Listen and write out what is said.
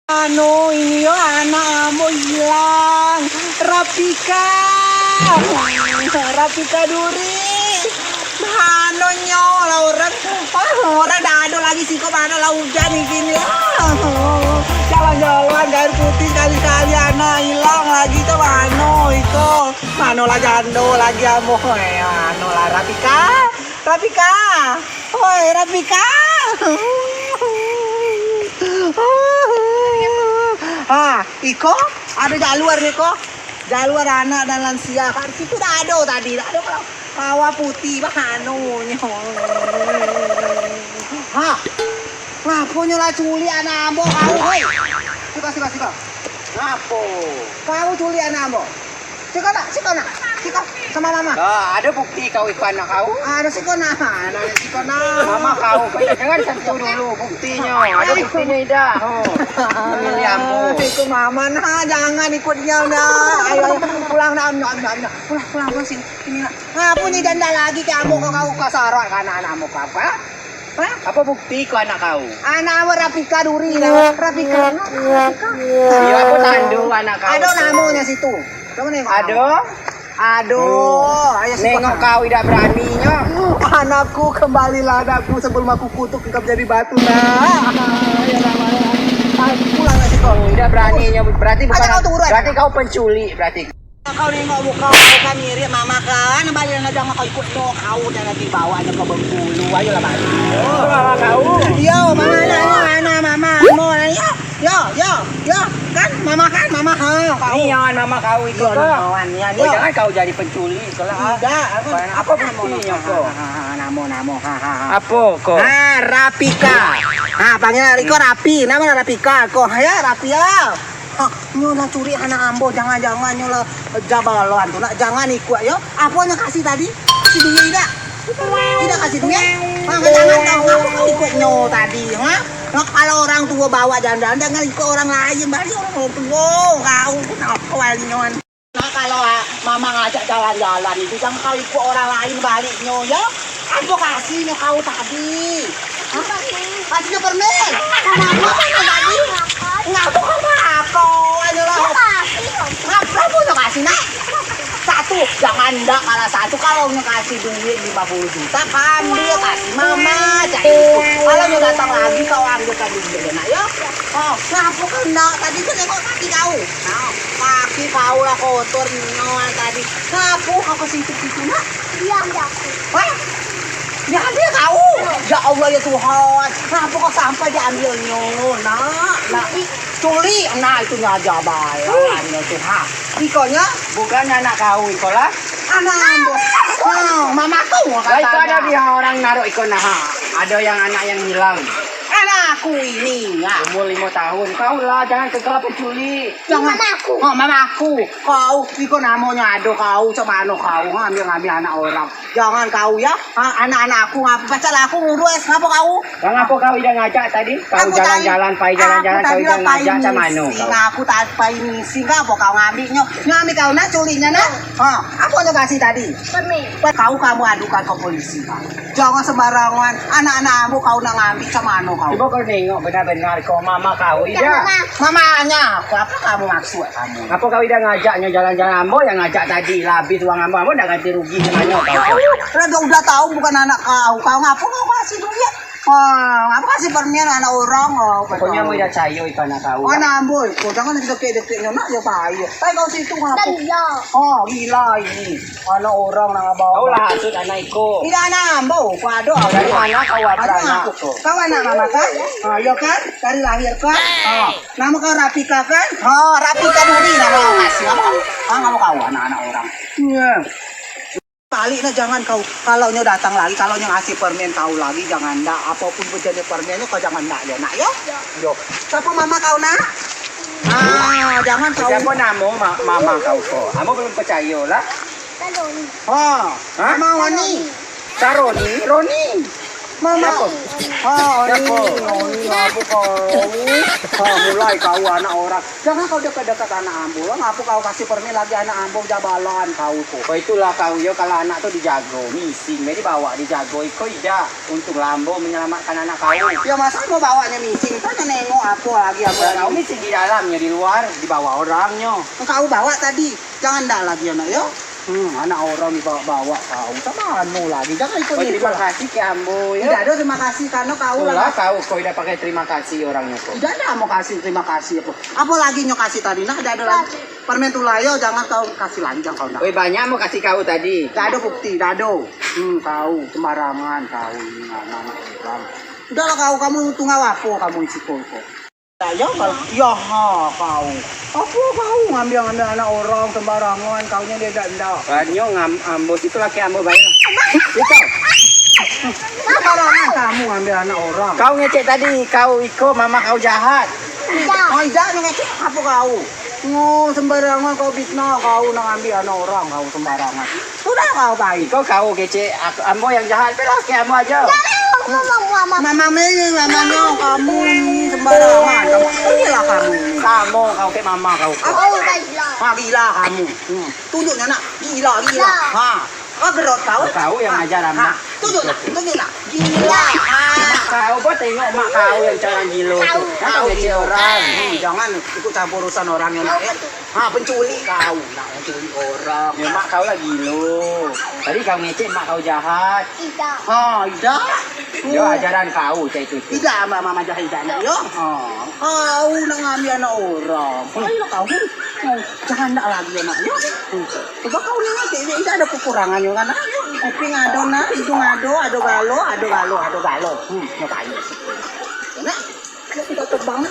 Ini yo anak mo hilang. Rapika. Rapika Duri. Ano nyo, Laura? Orang dado lagi sih kok mana lah hujan gini. Jalan-jalan air putih kali-kali anak hilang lagi tuh mano itu. Mano lah jando lagi amo. Mano lah Rapika. Rapika. Oi Rapika. Iko ada jalur nih kok. Jalur anak dan lansia kan situ dah ada tadi. Ada kawah putih bahano nyo. Ngapo nyo lah culi anak ambo kau hei. Sika. Ngapo? Kau culi anak ambo. Sika sama mama. Ada bukti kau ikut anak kau? Ada sika na. Mama kau, jangan sentuh dulu buktinya. Ada buktinya Ida. Ini ambo. Ikut mama nah, jangan ikutnya nah. Ayo pulang nah, pulang sini. Ini nak. Ngapo nih danda lagi ke ambo kau kasarok kan anakmu apa? Apa bukti kau anak kau? Anak Rapika Duri nah. Rapika. Iya, aku tandu anak kau. Ada namanya situ. Coba nengok. Aduh, ayo nengok kau tidak beraninya. Anakku kembalilah anakku sebelum aku kutuk engkau jadi batu nah. Pulang nggak sih kau? Tidak beraninya berarti bukan. Kau turun. Berarti kau penculik berarti. Kau nengok muka mirip mama kan, balik na jangan kau ikut no, kau jangan dibawa ke Bengkulu, ayolah balik. Mama kau. Yo, mama, mau ya. Yo, kan mama kau. Nian mama kau itu Yo, kau. Jangan kau jadi penculik kalau Tidak, apa buktinya kau? Namo. Apa kau? Rapika. Panggil Riko Rapi, nama Rapika. Kok ya Rapi ya. Nyola curi anak ambo, jangan nyola jabalan tuh, jangan ikut yo. Apanya kasih tadi? Kasih duit tidak kasih duit. Jangan kau ikut nyo tadi, kalau orang tua bawa jangan ikut orang lain, balik orang tua kau kenapa walinyon. Kalau mama ngajak jalan-jalan itu jangan kau ikut orang lain balik nyo ya. Ambo kasih nyo kau tadi. Kasihnya permen. Kenapa tadi? Ngapa aku? Ngapa punya kasih nak? Satu, jangan enggak kalah satu. Kalau kasih duit 50 juta, ambil kasih mama. Kalau mau datang lagi kau ambil duit nak ya. Ngapa kena tadi kan kau kaki kau. Kaki kau lah kotor nyoan tadi. Ngapa kau ke situ nak? Dia ambil aku. Diambil kau. Ya Allah ya Tuhan. Kenapa kok sampai diambilnya? Nah, curi. Nah, itu aja bayar. Tuhan. Ikonya Bukan anak kau ikolah. anak ambo. Mama kau Lah itu ada dia orang naruh ikon ada yang anak yang hilang. Anakku ini ya. Umur 5 tahun. Kau lah jangan kekal penculik. Jangan Mamaku. Mamaku. Kau iko namanya ado kau cemano kau ngambil anak orang. Jangan kau ya. Anak-anakku ngapa pacar aku ngurus ngapa kau? Yang apa kau udah ngajak tadi? Kau Aku jalan-jalan, tadi- jalan-jalan aku kau tadi udah lah ngajak pai sama misi. kau. Aku tak pai misi ngapa kau ngambilnya? Ngambil kau nak culinya nak? Apa yang kasih tadi? Permen. Kamu adukan ke polisi kau. Jangan sembarangan. Anak-anakmu kau nak ngambil cemano kau? Coba kau nengok benar-benar kau mama kau Tidak, ida. Mama. Mamanya, apa kamu maksud kamu? Apa kau udah ngajaknya jalan-jalan ambo yang ngajak tadi lah habis uang ambo udah ganti rugi semuanya kau. Udah tahu bukan anak kau. Kau ngapa kau kasih duit? Apa kasih permen anak orang? Pokoknya mau udah cayo ikan anak kau. Mana boy? Kau jangan deket-deketnya nak ya payo. Tapi kau situ ngapa? Dia. Gila ini. Anak orang nak bawa. Kau lah hasut anak iko. Tidak anak ambo. Kau ada. Dari mana kau ada anak? Kau anak mama kan? Ya kan? Dari lahir kan? Nama kau Rapika kan? Rapika Duri nama kau kasih. Nama kau anak-anak orang. Iya. Balik nah jangan kau kalau nyo datang lagi kalau nyo ngasih permen kau lagi jangan ndak apapun jenis permennya kau jangan ndak ya nak yo. Siapa mama kau nak? Jangan kau. Siapa namo mama kau kok? Kamu belum percaya lah. Tadon. Mama Wani. Roni. Mama. Siapa? Ini ngapu kau. Mulai kau anak orang. Jangan kau dekat-dekat anak ambo. Ngapu kau kasih permen lagi anak ambo jabalan kau kok. Oh itulah kau yo kalau anak tuh dijago, missing, jadi bawa dijago. Iko ida untuk lambo menyelamatkan anak kau. Ya masa mau bawanya missing? Tanya nengok apa lagi apa Kau lagi. missing di dalamnya, di luar dibawa orangnya. Kau bawa tadi. Jangan dah lagi anak yo. Anak orang dibawa kau. Sama anu lagi. Jangan ikut Oh, ikut. terima kasih ke ambo ya. Tidak ada terima kasih karena kau Lah lah. kau udah pakai terima kasih orangnya kok. Tidak ada mau kasih terima kasih apa. Apa lagi nyo kasih tadi? Nah, ada lagi. Permen tulayo jangan kau kasih lanjang kau nak. Woi banyak mau kasih kau tadi. Tidak ada bukti, tidak ada. Kau sembarangan kau ini anak orang. Udahlah kamu untung apa kamu isi kau. Ya kalau ya kau. Apa kau ngambil anak orang sembarangan kaunya dia tidak. Banyak ambo itu laki ambo banyak. Itu. Sembarangan kamu ngambil anak orang. Kau ngecek tadi, kau Iko mama kau jahat. Oh iya ngecek apa kau? Sembarangan kau fitnah kau nak ambil anak orang kau sembarangan. Sudah kau baik. Kau ngecek ambo yang jahat, laki ambo aja. Mama Meli, mamanya kamu ini sembarangan. Inilah kamu. Kamu kau ke mama kau. Gila kamu. Tunjuknya nak. Gila. Gerot kau. Kau yang ajar anak. Tunjuklah. Gila. Kau buat tengok mak kau yang cara gilo tuh. Kau ngecek orang. Jangan ikut campur urusan orang yang penculik kau. Nak penculik orang. Ya mak kau lah gilo. Tadi kau ngecek mak kau jahat. Tidak. Yo ajaran kau cek itu. Tidak, mama jahilnya yo. Kau nak ngambil anak orang. Ayolah kau. Jangan nak lagi anak yo. Coba kau lihat tidak ada kekurangannya kan? Kuping ada nak, hidung ada galo. Ngapain? Nah, kita terbang.